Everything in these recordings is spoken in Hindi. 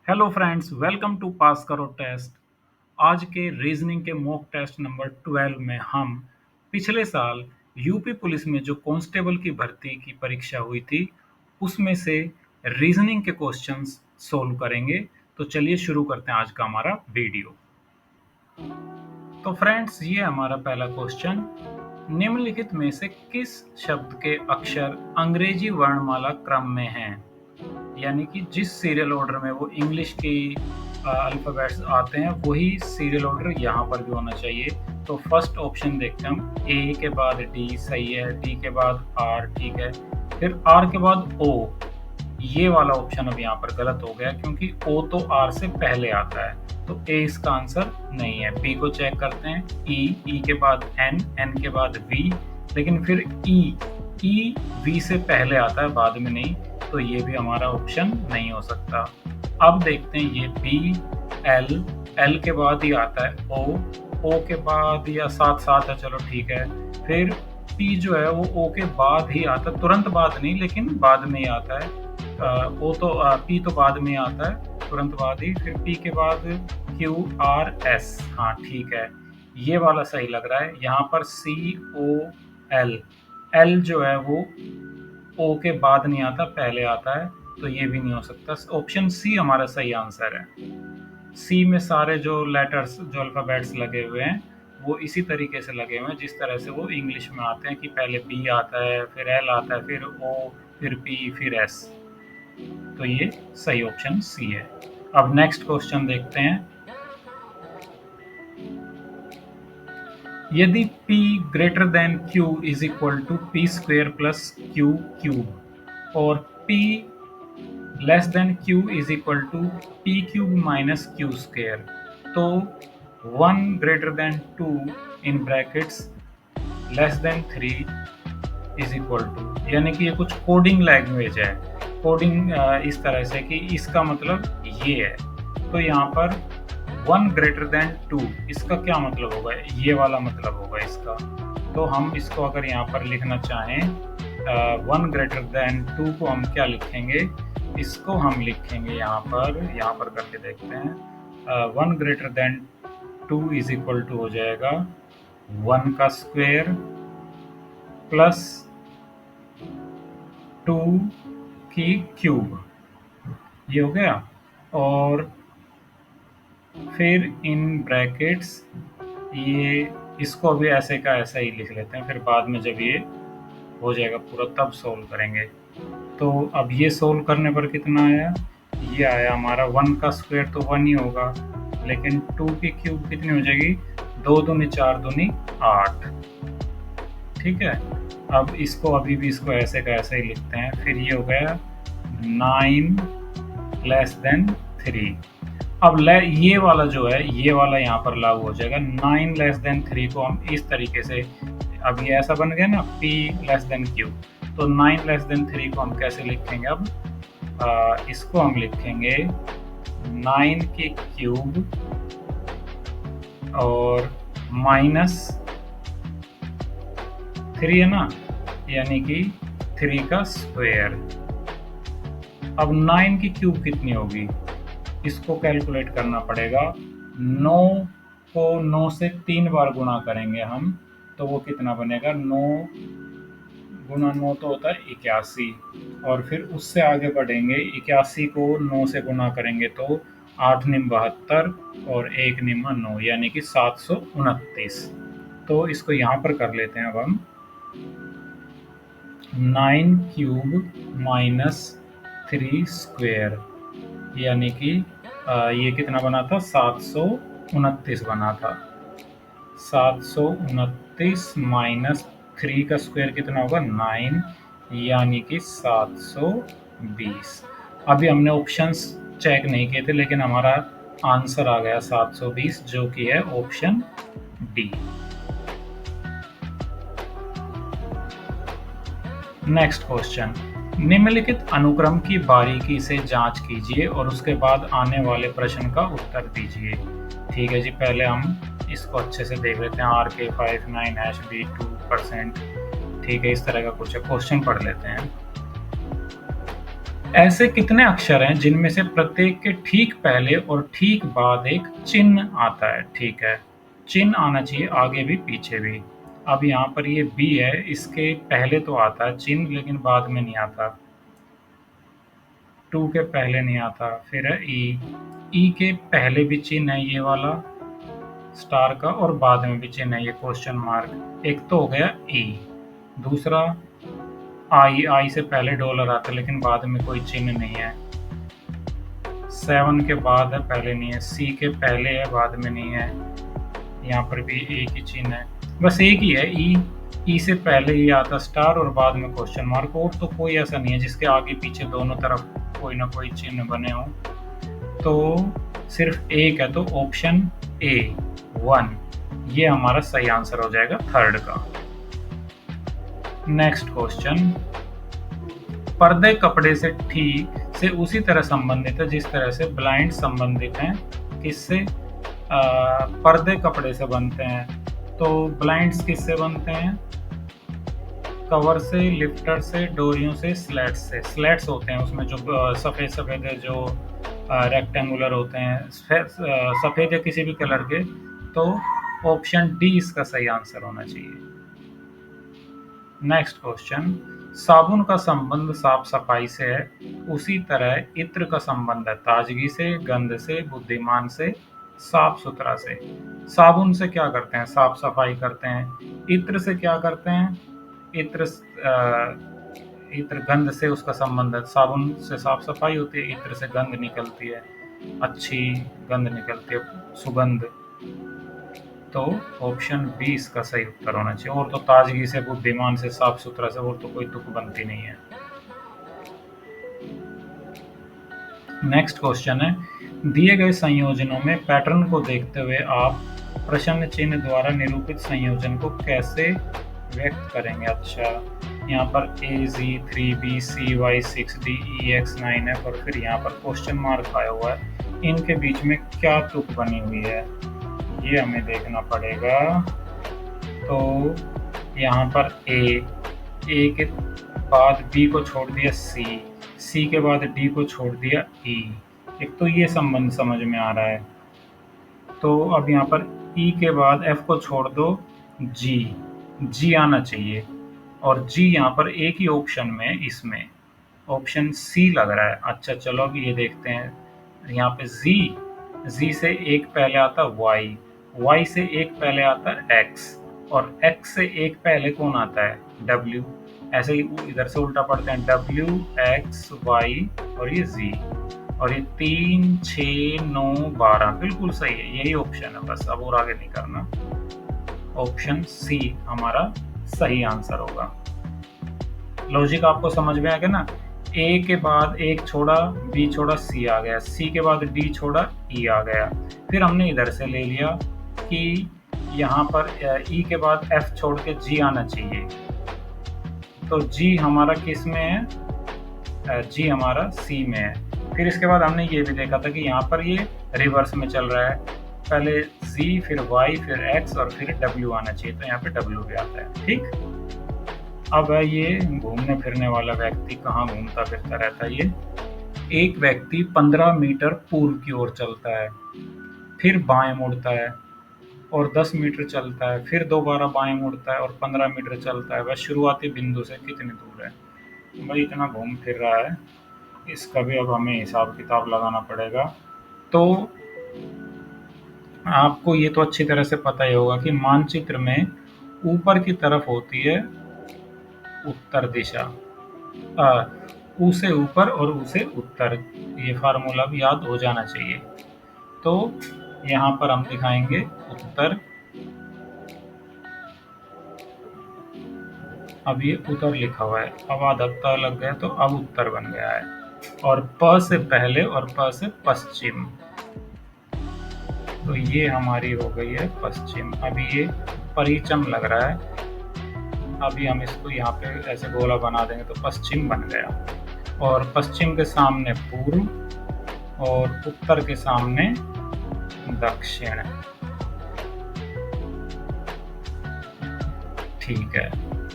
हेलो फ्रेंड्स, वेलकम टू पास करो टेस्ट। आज के रीजनिंग के मॉक टेस्ट नंबर 12 में हम पिछले साल यूपी पुलिस में जो कांस्टेबल की भर्ती की परीक्षा हुई थी उसमें से रीजनिंग के क्वेश्चंस सोल्व करेंगे। तो चलिए शुरू करते हैं आज का हमारा वीडियो। तो फ्रेंड्स, ये हमारा पहला क्वेश्चन, निम्नलिखित में से किस शब्द के अक्षर अंग्रेजी वर्णमाला क्रम में हैं? यानी कि जिस सीरियल ऑर्डर में वो इंग्लिश की अल्फ़ाबेट्स आते हैं वही सीरियल ऑर्डर यहाँ पर भी होना चाहिए। तो फर्स्ट ऑप्शन देखते हैं हम, ए के बाद डी सही है, डी के बाद आर ठीक है, फिर आर के बाद ओ। ये वाला ऑप्शन अब यहाँ पर गलत हो गया क्योंकि ओ तो आर से पहले आता है, तो ए इसका आंसर नहीं है। बी को चेक करते हैं, ई के बाद एन, एन के बाद वी, लेकिन फिर ई वी से पहले आता है, बाद में नहीं, तो ये भी हमारा ऑप्शन नहीं हो सकता। अब देखते हैं ये बी, एल के बाद ही आता है ओ के बाद या साथ साथ है, चलो ठीक है। फिर पी जो है वो ओ के बाद ही आता है, तुरंत बाद नहीं लेकिन बाद में ही आता है। पी तो बाद में आता है, तुरंत बाद ही। फिर पी के बाद क्यू आर एस, हाँ ठीक है, ये वाला सही लग रहा है। यहाँ पर सी ओ एल जो है वो ओ के बाद नहीं आता, पहले आता है, तो ये भी नहीं हो सकता। ऑप्शन सी हमारा सही आंसर है। सी में सारे जो लेटर्स, जो अल्फ़ाबेट्स लगे हुए हैं वो इसी तरीके से लगे हुए हैं जिस तरह से वो इंग्लिश में आते हैं कि पहले बी आता है, फिर एल आता है, फिर ओ, फिर पी, फिर एस। तो ये सही ऑप्शन सी है। अब नेक्स्ट क्वेश्चन देखते हैं। यदि P greater than Q is equal to P square plus Q cube और P less than Q is equal to P cube minus Q square, तो 1 greater than 2 in brackets less than 3 is equal to, यानी कि ये कुछ कोडिंग लैंग्वेज है। कोडिंग इस तरह से कि इसका मतलब ये है, तो यहाँ पर 1 ग्रेटर देन 2 इसका क्या मतलब होगा? ये वाला मतलब होगा इसका। तो हम इसको अगर यहाँ पर लिखना चाहें 1 ग्रेटर देन 2 को हम क्या लिखेंगे? इसको हम लिखेंगे यहाँ पर करके देखते हैं। 1 greater than 2 is equal to हो जाएगा 1 का स्क्वायर प्लस 2 की क्यूब, ये हो गया। और फिर इन ब्रैकेट्स ये, इसको भी ऐसे का ऐसा ही लिख लेते हैं, फिर बाद में जब ये हो जाएगा पूरा तब सोल्व करेंगे। तो अब ये सोल्व करने पर कितना आया? ये आया हमारा 1 का स्क्वायर तो 1 ही होगा, लेकिन 2 की क्यूब कितनी हो जाएगी? 2 दूनी 4 दूनी 8, ठीक है। अब इसको अभी भी इसको ऐसे का ऐसे ही लिखते हैं। फिर ये हो गया 9 लेस देन 3। अब ये वाला जो है, ये वाला यहाँ पर लागू हो जाएगा। 9 लेस देन 3 को हम इस तरीके से, अब ये ऐसा बन गया ना P लेस देन Q, तो 9 लेस देन 3 को हम कैसे लिखेंगे? अब इसको हम लिखेंगे 9 की क्यूब और माइनस 3 है ना, यानी कि 3 का स्क्वायर। अब 9 की क्यूब कितनी होगी? इसको कैलकुलेट करना पड़ेगा। 9 को 9 से 3 बार गुणा करेंगे हम, तो वो कितना बनेगा? 9 गुणा 9 तो होता है 81, और फिर उससे आगे बढ़ेंगे। 81 को 9 से गुणा करेंगे तो 8 निम 72 और 1 निम 9, यानी कि 729। तो इसको यहाँ पर कर लेते हैं अब हम। 9 क्यूब माइनस 3 स्क्वायर, यानी कि ये कितना बना था? 729 बना था। 729 माइनस 3 का स्क्वायर कितना होगा? 9, यानी कि 720। अभी हमने ऑप्शंस चेक नहीं किए थे, लेकिन हमारा आंसर आ गया 720, जो कि है ऑप्शन डी। नेक्स्ट क्वेश्चन, निम्नलिखित अनुक्रम की बारीकी से जांच कीजिए और उसके बाद आने वाले प्रश्न का उत्तर दीजिए। ठीक है जी, पहले हम इसको अच्छे से देख लेते हैं। RK59 B2%, ठीक है, इस तरह का कुछ क्वेश्चन पढ़ लेते हैं। ऐसे कितने अक्षर हैं जिनमें से प्रत्येक के ठीक पहले और ठीक बाद एक चिन्ह आता है? ठीक है, चिन्ह आना चाहिए आगे भी पीछे भी। अब यहाँ पर ये बी है, इसके पहले तो आता है चिन्ह लेकिन बाद में नहीं आता। टू के पहले नहीं आता। फिर है ई, ई के पहले भी चिन्ह है ये वाला स्टार का, और बाद में भी चिन्ह है ये क्वेश्चन मार्क। एक तो हो गया ई। दूसरा आई, आई से पहले डॉलर आता है लेकिन बाद में कोई चिन्ह नहीं है। 7 के बाद है, पहले नहीं है। सी के पहले है, बाद में नहीं है। यहाँ पर भी एक ही चिन्ह है, बस एक ही है ई। ई से पहले ही आता स्टार और बाद में क्वेश्चन मार्क, और तो कोई ऐसा नहीं है जिसके आगे पीछे दोनों तरफ कोई ना कोई चिन्ह बने हों। तो सिर्फ एक है, तो ऑप्शन ए 1 ये हमारा सही आंसर हो जाएगा थर्ड का। नेक्स्ट क्वेश्चन, पर्दे कपड़े से ठीक से उसी तरह संबंधित है जिस तरह से ब्लाइंड संबंधित हैं। किससे? पर्दे कपड़े से बनते हैं, तो ब्लाइंड्स किससे बनते हैं? कवर से, लिफ्टर से, डोरियों से, स्लैट्स से। स्लैट्स होते हैं उसमें जो सफ़ेद सफ़ेद जो रेक्टेंगुलर होते हैं, सफ़ेद या किसी भी कलर के। तो ऑप्शन डी इसका सही आंसर होना चाहिए। नेक्स्ट क्वेश्चन, साबुन का संबंध साफ सफाई से है, उसी तरह इत्र का संबंध है ताजगी से, गंध से, बुद्धिमान से, साफ सुथरा से। साबुन से क्या करते हैं? साफ सफाई करते हैं। इत्र से क्या करते हैं? इत्र इत्र गंध से उसका संबंध है। साबुन से साफ सफाई होती है, इत्र से गंध निकलती है, अच्छी गंध निकलती है, सुगंध। तो ऑप्शन बी इसका सही उत्तर होना चाहिए। और तो ताजगी से, बुद्धिमान से, साफ सुथरा से, और तो कोई तुक बनती नहीं है। नेक्स्ट क्वेश्चन है, दिए गए संयोजनों में पैटर्न को देखते हुए आप प्रश्न चिन्ह द्वारा निरूपित संयोजन को कैसे व्यक्त करेंगे? अच्छा, यहाँ पर AZ3B CY6D EX9 है, और फिर यहाँ पर क्वेश्चन मार्क आया हुआ है। इनके बीच में क्या तुक बनी हुई है ये हमें देखना पड़ेगा। तो यहाँ पर ए के बाद बी को छोड़ दिया सी के बाद डी को छोड़ दिया ई। एक तो ये संबंध समझ में आ रहा है। तो अब यहाँ पर ई के बाद एफ को छोड़ दो, जी आना चाहिए, और जी यहाँ पर एक ही ऑप्शन में, इसमें ऑप्शन सी लग रहा है। अच्छा चलो अब ये देखते हैं। यहाँ पे जी से एक पहले आता वाई से एक पहले आता है एक्स, और एक्स से एक पहले कौन आता है? डब्ल्यू। ऐसे ही इधर से उल्टा पढ़ते हैं, डब्ल्यू एक्स वाई और ये जी, और ये 3 6 9 12 बिल्कुल सही है, यही ऑप्शन है बस, अब और आगे नहीं करना। ऑप्शन सी हमारा सही आंसर होगा। लॉजिक आपको समझ में आ गया ना? ए के बाद एक छोड़ा, बी छोड़ा, सी आ गया, सी के बाद डी छोड़ा, ई आ गया। फिर हमने इधर से ले लिया कि यहाँ पर ई के बाद एफ छोड़ के जी आना चाहिए, तो जी हमारा किस में है? जी हमारा सी में है। फिर इसके बाद हमने ये भी देखा था कि यहाँ पर ये रिवर्स में चल रहा है, पहले सी फिर वाई फिर एक्स और फिर डब्ल्यू आना चाहिए, तो यहाँ पे डब्ल्यू भी आता है। ठीक, अब है ये घूमने फिरने वाला व्यक्ति कहाँ घूमता फिरता रहता है ये। एक व्यक्ति 15 मीटर पूर्व की ओर चलता है, फिर बाएं मुड़ता है और 10 मीटर चलता है, फिर दोबारा बाएं मुड़ता है और 15 मीटर चलता है। वह शुरुआती बिंदु से कितनी दूर है? भाई इतना घूम फिर रहा है, इसका भी अब हमें हिसाब किताब लगाना पड़ेगा। तो आपको ये तो अच्छी तरह से पता ही होगा कि मानचित्र में ऊपर की तरफ होती है उत्तर दिशा, ऊ से ऊपर और ऊ से उत्तर, ये फार्मूला भी याद हो जाना चाहिए। तो यहाँ पर हम दिखाएंगे उत्तर, अब ये उत्तर लिखा हुआ है, अब आधा त लग गया तो अब उत्तर बन गया है, और प से पहले और प से पश्चिम, तो ये हमारी हो गई है पश्चिम। अभी ये परिचम लग रहा है, अभी हम इसको यहाँ पे ऐसे गोला बना देंगे तो पश्चिम बन गया, और पश्चिम के सामने पूर्व और उत्तर के सामने दक्षिण। ठीक है,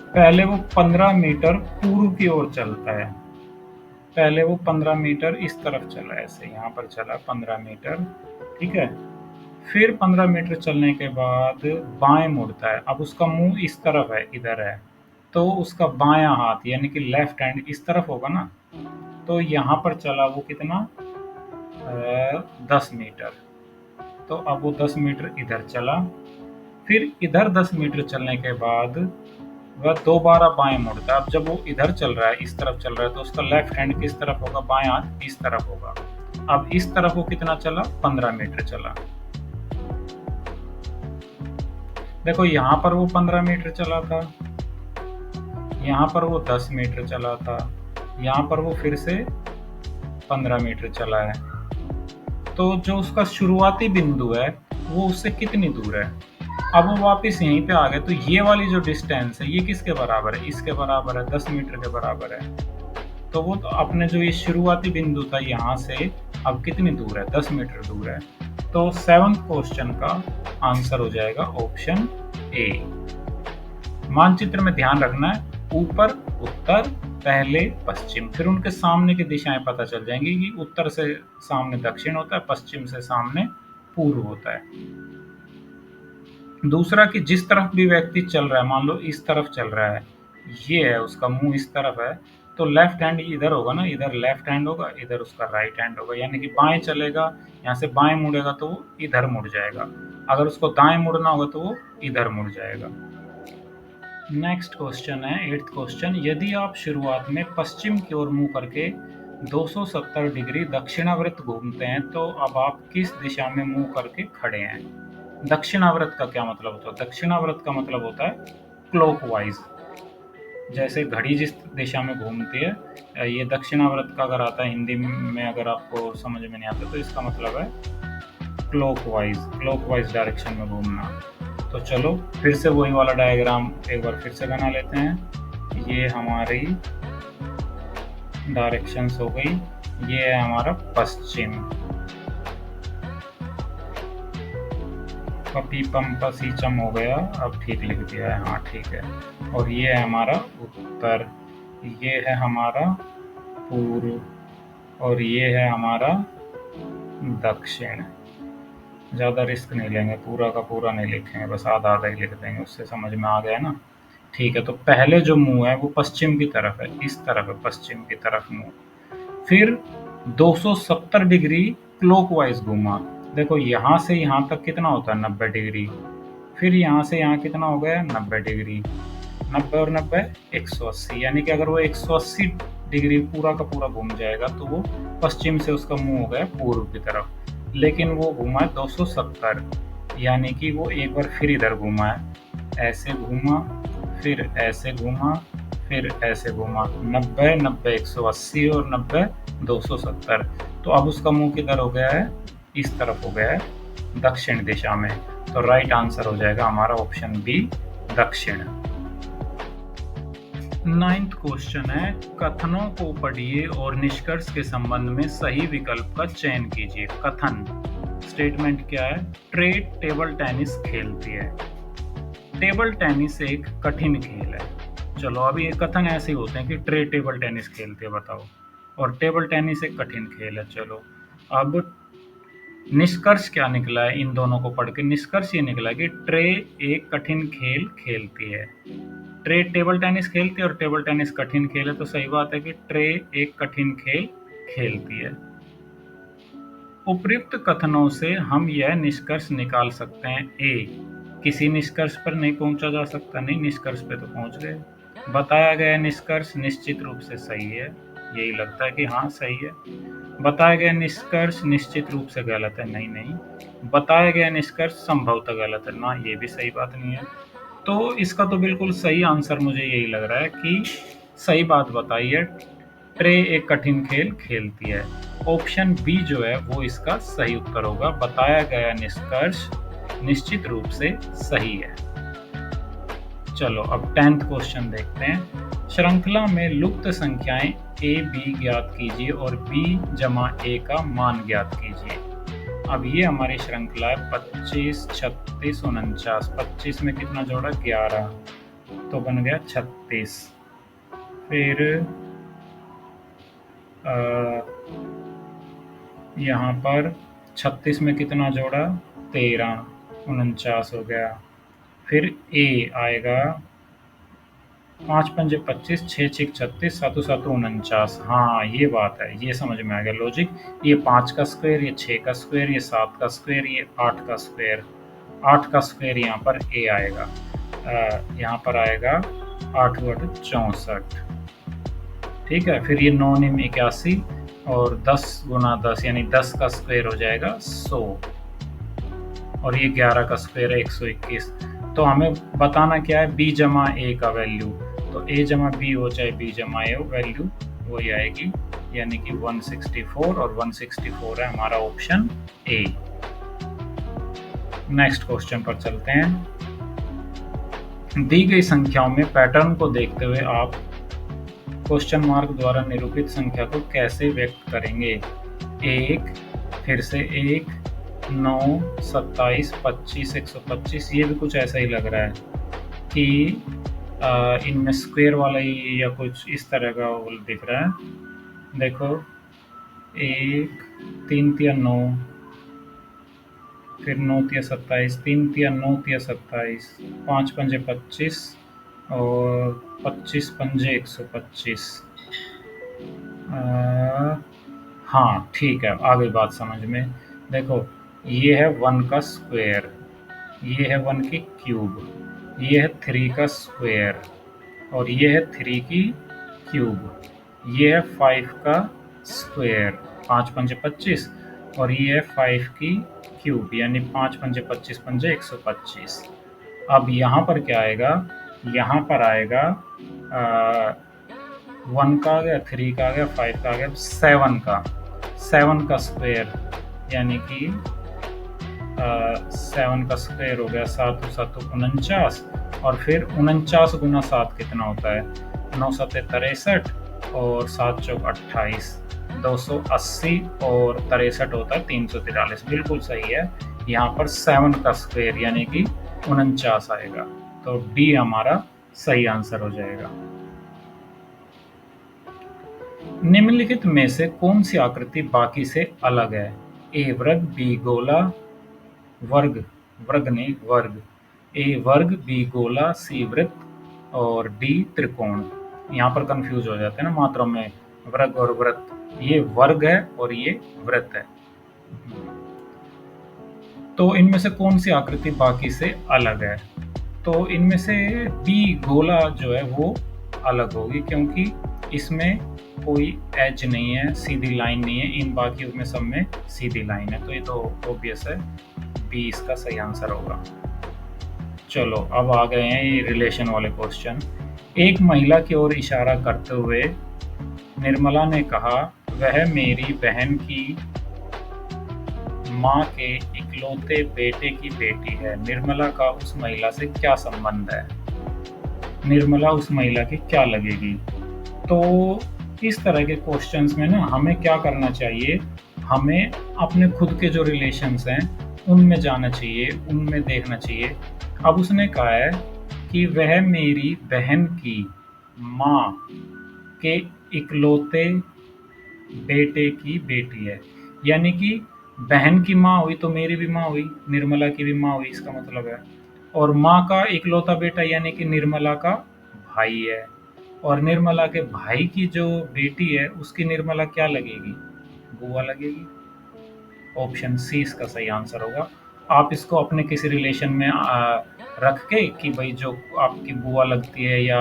पहले वो 15 मीटर पूर्व की ओर चलता है, पहले वो 15 मीटर इस तरफ चला, ऐसे यहाँ पर चला 15 मीटर, ठीक है। फिर 15 मीटर चलने के बाद बाएं मुड़ता है। अब उसका मुंह इस तरफ है, इधर है, तो उसका बायां हाथ यानी कि लेफ्ट हैंड इस तरफ होगा ना। तो यहाँ पर चला वो कितना, 10 मीटर। तो अब वो 10 मीटर इधर चला। फिर इधर 10 मीटर चलने के बाद वह दोबारा बाएं मुड़ता है। अब जब वो इधर चल रहा है, इस तरफ चल रहा है, तो उसका लेफ्ट हैंड किस तरफ होगा, बाएं हाथ इस तरफ होगा। अब इस तरफ वो कितना चला, 15 मीटर चला। देखो यहाँ पर वो 15 मीटर चला था, यहाँ पर वो 10 मीटर चला था, यहाँ पर वो फिर से 15 मीटर चला है। तो जो उसका शुरुआती बिंदु है वो उससे कितनी दूर है। अब वो वापस यहीं पे आ गए, तो ये वाली जो डिस्टेंस है ये किसके बराबर है, इसके बराबर है, 10 मीटर के बराबर है। तो वो तो अपने जो ये शुरुआती बिंदु था यहाँ से अब कितनी दूर है, 10 मीटर दूर है। तो 7th क्वेश्चन का आंसर हो जाएगा ऑप्शन ए। मानचित्र में ध्यान रखना है, ऊपर उत्तर, पहले पश्चिम, फिर उनके सामने की दिशाएं पता चल जाएंगी कि उत्तर से सामने दक्षिण होता है, पश्चिम से सामने पूर्व होता है। दूसरा कि जिस तरफ भी व्यक्ति चल रहा है, मान लो इस तरफ चल रहा है, ये है उसका मुंह इस तरफ है, तो लेफ्ट हैंड इधर होगा ना, इधर लेफ्ट हैंड होगा, इधर उसका राइट हैंड होगा। यानी कि बाएं चलेगा, यहाँ से बाएं मुड़ेगा तो वो इधर मुड़ जाएगा, अगर उसको दाएं मुड़ना होगा तो वो इधर मुड़ जाएगा। नेक्स्ट क्वेश्चन है 8th क्वेश्चन, यदि आप शुरुआत में पश्चिम की ओर मुंह करके 270 डिग्री दक्षिणावर्त घूमते हैं तो अब आप किस दिशा में मुंह करके खड़े हैं। दक्षिणावर्त का क्या मतलब होता है, दक्षिणावर्त का मतलब होता है क्लॉकवाइज। जैसे घड़ी जिस दिशा में घूमती है, ये दक्षिणावर्त का अगर आता है हिंदी में, अगर आपको समझ में नहीं आता तो इसका मतलब है क्लॉकवाइज, क्लॉकवाइज डायरेक्शन में घूमना। तो चलो फिर से वही वाला डायग्राम एक बार फिर से बना लेते हैं। ये हमारी डायरेक्शंस हो गई, ये है हमारा पश्चिम, पपीपम पसीचम हो गया, अब ठीक लिख दिया है, हाँ ठीक है। और ये है हमारा उत्तर, ये है हमारा पूर्व, और ये है हमारा दक्षिण। ज़्यादा रिस्क नहीं लेंगे, पूरा का पूरा नहीं लिखेंगे, बस आधा आधा ही लिख देंगे, उससे समझ में आ गया ना। ठीक है, तो पहले जो मुंह है वो पश्चिम की तरफ है, इस तरफ है पश्चिम की तरफ मुंह। फिर 270 डिग्री क्लॉकवाइज घूमा। देखो यहाँ से यहाँ तक कितना होता है, 90 डिग्री। फिर यहाँ से यहाँ कितना हो गया, 90 डिग्री। 90 और 90 180, यानी कि अगर वो 180 डिग्री पूरा का पूरा घूम जाएगा तो वो पश्चिम से उसका मुंह हो गया पूर्व की तरफ। लेकिन वो घूमा है 270, यानी कि वो एक बार फिर इधर घूमा है, ऐसे घूमा, फिर ऐसे घूमा, फिर ऐसे घूमा। 90 90 180 और 90 270। तो अब उसका मुंह किधर हो गया है, इस तरफ हो गया है दक्षिण दिशा में। तो राइट आंसर हो जाएगा हमारा ऑप्शन बी, दक्षिण। 9th क्वेश्चन है, कथनों को पढ़िए और निष्कर्ष के संबंध में सही विकल्प का चयन कीजिए। कथन, स्टेटमेंट क्या है, ट्रे टेबल टेनिस खेलती है। टेबल टेनिस एक कठिन खेल है। चलो अभी ये कथन ऐसे ही होते हैं कि ट्रे टेबल टेनिस खेलती है, बताओ, और टेबल टेनिस एक कठिन खेल है। चलो अब निष्कर्ष क्या निकला है इन दोनों को पढ़ के, निष्कर्ष ये निकला कि ट्रे एक कठिन खेल खेलती है। ट्रे टेबल टेनिस खेलती है और टेबल टेनिस कठिन खेल है, तो सही बात है कि ट्रे एक कठिन खेल खेलती है। उपर्युक्त कथनों से हम यह निष्कर्ष निकाल सकते हैं, ए किसी निष्कर्ष पर नहीं पहुंचा जा सकता, नहीं निष्कर्ष पे तो पहुंच गए। बताया गया निष्कर्ष निश्चित रूप से सही है, यही लगता है कि हाँ सही है। बताया गया निष्कर्ष निश्चित रूप से गलत है, नहीं नहीं। बताया गया निष्कर्ष संभवतः गलत है, ना ये भी सही बात नहीं है। तो इसका तो बिल्कुल सही आंसर मुझे यही लग रहा है कि सही बात बताई है, ट्रे एक कठिन खेल खेलती है। ऑप्शन बी जो है वो इसका सही उत्तर होगा, बताया गया निष्कर्ष निश्चित रूप से सही है। चलो अब 10th क्वेश्चन देखते हैं। श्रृंखला में लुप्त संख्याएं ए बी ज्ञात कीजिए और बी जमा ए का मान ज्ञात कीजिए। अब ये हमारी श्रृंखला है 25 36 49। 25 में कितना जोड़ा, 11, तो बन गया 36। फिर यहाँ पर 36 में कितना जोड़ा, 13, 49 हो गया। फिर ए आएगा 5 पंजे 25, 6 छिक 36, 7 7 49। हाँ, ये बात है, ये समझ में आ गया लॉजिक। ये 5 का स्क्वायर, ये 6 का स्क्वायर, ये 7 का स्क्वायर, ये 8 का स्क्वायर। 8 का स्क्वायर यहाँ पर ए आएगा। यहाँ पर आएगा 8 8 64। ठीक है, फिर ये 9 9 81 और 10 गुना 10 यानी 10 का स्क्वायर हो जाएगा 100 और ये 11 का स्क्वायर है 121। तो हमें बताना क्या है, b जमा a का वैल्यू। तो a जमा b हो चाहे b जमा a हो, वैल्यू वही आएगी, यानी कि 164 और 164 है हमारा ऑप्शन ए। नेक्स्ट क्वेश्चन पर चलते हैं। दी गई संख्याओं में पैटर्न को देखते हुए आप क्वेश्चन मार्क द्वारा निरूपित संख्या को कैसे व्यक्त करेंगे। 1, फिर से 1, 9, 27, 25, 125। ये भी कुछ ऐसा ही लग रहा है कि इनमें स्क्वायर वाला ही या कुछ इस तरह का वो दिख रहा है। देखो 1, 3 तिया 9, फिर 9 तिया 27, 3 तिया 9 तिया 27, 5 पंजे 25 और 25 पंजे 125। हाँ ठीक है, आ गई बात समझ में। देखो ये है 1 का स्क्वायर, ये है 1 की क्यूब, ये है 3 का स्क्वायर और ये है 3 की क्यूब, ये है 5 का स्क्वायर, 5 पंजे 25 और ये है 5 की क्यूब यानी 5 पंजे 25 पंजे 125। अब यहाँ पर क्या आएगा, यहाँ पर आएगा 1 का आ गया, 3 का आ गया, 5 का आ गया, 7 का स्क्वायर यानी कि 7 का स्क्वायर हो गया 7 7 49 और फिर 49 गुना 7 कितना होता है, 9 7 63 और 7 चौक 28, 280 और 63 होता है 343। बिल्कुल सही है, यहाँ पर 7 का स्क्वायर यानी कि 49 आएगा। तो डी हमारा सही आंसर हो जाएगा। निम्नलिखित में से कौन सी आकृति बाकी से अलग है। ए वर्ग, बी गोला, वर्ग नहीं वर्ग, ए वर्ग, बी गोला, सी वृत्त और डी त्रिकोण। यहाँ पर कंफ्यूज हो जाते हैं ना मात्रा में, वर्ग और वृत्त। ये वर्ग है और ये वृत्त है। तो इनमें से कौन सी आकृति बाकी से अलग है। तो इनमें से बी गोला जो है वो अलग होगी, क्योंकि इसमें कोई एज नहीं है, सीधी लाइन नहीं है। इन बाकी में सब में सीधी लाइन है, तो ये तो ऑब्वियस है, बी इसका सही आंसर होगा। चलो अब आ गए हैं ये रिलेशन वाले क्वेश्चन। एक महिला की ओर इशारा करते हुए निर्मला ने कहा, वह मेरी बहन की माँ के इकलौते बेटे की बेटी है। निर्मला का उस महिला से क्या संबंध है। निर्मला उस महिला की क्या लगेगी। तो इस तरह के क्वेश्चंस में ना हमें क्या करना चाहिए, हमें अपने खुद के जो रिलेशंस हैं उनमें जाना चाहिए, उनमें देखना चाहिए। अब उसने कहा है कि वह मेरी बहन की माँ के इकलौते बेटे की बेटी है, यानी कि बहन की माँ हुई तो मेरी भी माँ हुई, निर्मला की भी माँ हुई, इसका मतलब है। और माँ का इकलौता बेटा यानी कि निर्मला का भाई है, और निर्मला के भाई की जो बेटी है उसकी निर्मला क्या लगेगी, बुआ लगेगी। ऑप्शन सी इसका सही आंसर होगा। आप इसको अपने किसी रिलेशन में रख के कि भाई जो आपकी बुआ लगती है या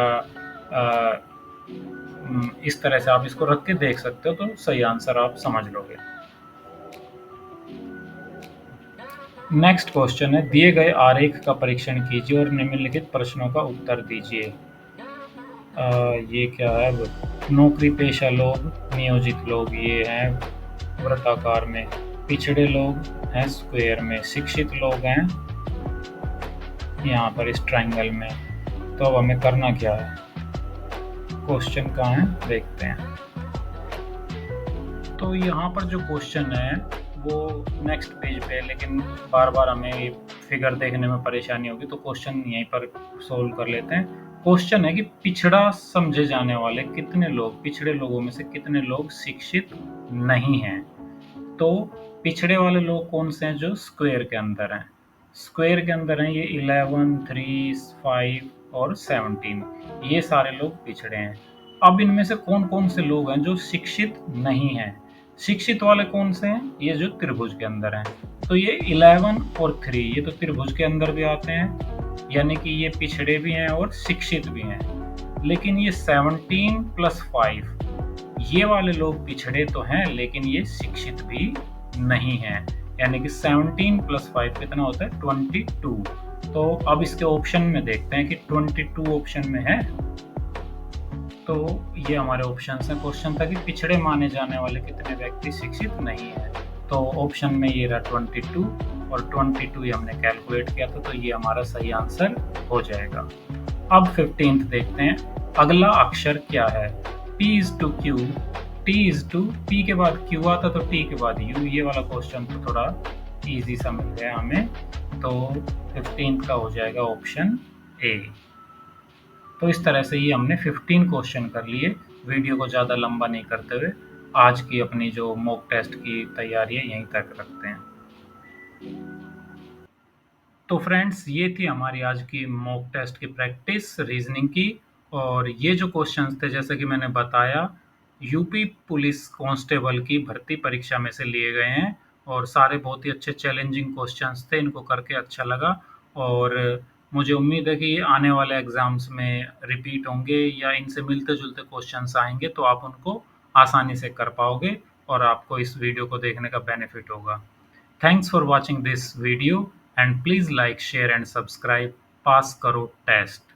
इस तरह से आप इसको रख के देख सकते हो, तो सही आंसर आप समझ लोगे। नेक्स्ट क्वेश्चन है, दिए गए आरेख का परीक्षण कीजिए और निम्नलिखित प्रश्नों का उत्तर दीजिए। ये क्या है, नौकरी पेशा लोग, नियोजित लोग ये हैं वृत्ताकार में, पिछड़े लोग हैं स्क्वायर में, शिक्षित लोग हैं यहाँ पर इस ट्रायंगल में। तो अब हमें करना क्या है, क्वेश्चन कहाँ है देखते हैं। तो यहाँ पर जो क्वेश्चन है वो नेक्स्ट पेज पे है, लेकिन बार बार हमें फिगर देखने में परेशानी होगी, तो क्वेश्चन यहीं पर सोल्व कर लेते हैं। क्वेश्चन है कि पिछड़ा समझे जाने वाले कितने लोग, पिछड़े लोगों में से कितने लोग शिक्षित नहीं हैं। तो पिछड़े वाले लोग कौन से हैं जो स्क्वायर के अंदर हैं? स्क्वायर के अंदर हैं ये 11, 3, 5 और 17, ये सारे लोग पिछड़े हैं। अब इनमें से कौन कौन से लोग हैं जो शिक्षित नहीं हैं? शिक्षित वाले कौन से हैं? ये जो त्रिभुज के अंदर हैं। तो ये 11 और 3 ये तो त्रिभुज के अंदर भी आते हैं, यानी कि ये पिछड़े भी हैं और शिक्षित भी हैं। लेकिन ये 17 प्लस 5 ये वाले लोग पिछड़े तो हैं लेकिन ये शिक्षित भी नहीं हैं, यानी कि 17 प्लस 5 कितना होता है? 22। तो अब इसके ऑप्शन में देखते हैं कि 22 ऑप्शन में है। तो ये हमारे ऑप्शन हैं। क्वेश्चन था कि पिछड़े माने जाने वाले कितने व्यक्ति शिक्षित नहीं है। तो ऑप्शन में ये रहा 22 और 22 ये हमने कैलकुलेट किया था, तो ये हमारा सही आंसर हो जाएगा। अब 15th देखते हैं, अगला अक्षर क्या है? P is to Q, T is to P के बाद Q आता तो T के बाद U। ये वाला क्वेश्चन तो थोड़ा इजी सा मिल गया हमें, तो 15th का हो जाएगा ऑप्शन ए। तो इस तरह से ये हमने 15 क्वेश्चन कर लिए। वीडियो को ज़्यादा लंबा नहीं करते हुए आज की अपनी जो मॉक टेस्ट की तैयारी है यहीं तक रखते हैं। तो फ्रेंड्स, ये थी हमारी आज की मॉक टेस्ट की प्रैक्टिस रीजनिंग की। और ये जो क्वेश्चंस थे, जैसे कि मैंने बताया, यूपी पुलिस कांस्टेबल की भर्ती परीक्षा में से लिए गए हैं और सारे बहुत ही अच्छे चैलेंजिंग क्वेश्चंस थे। इनको करके अच्छा लगा और मुझे उम्मीद है कि आने वाले एग्जाम्स में रिपीट होंगे या इनसे मिलते जुलते क्वेश्चंस आएंगे, तो आप उनको आसानी से कर पाओगे और आपको इस वीडियो को देखने का बेनिफिट होगा। Thanks for watching this video and please like, share and subscribe. Pass Karo Test.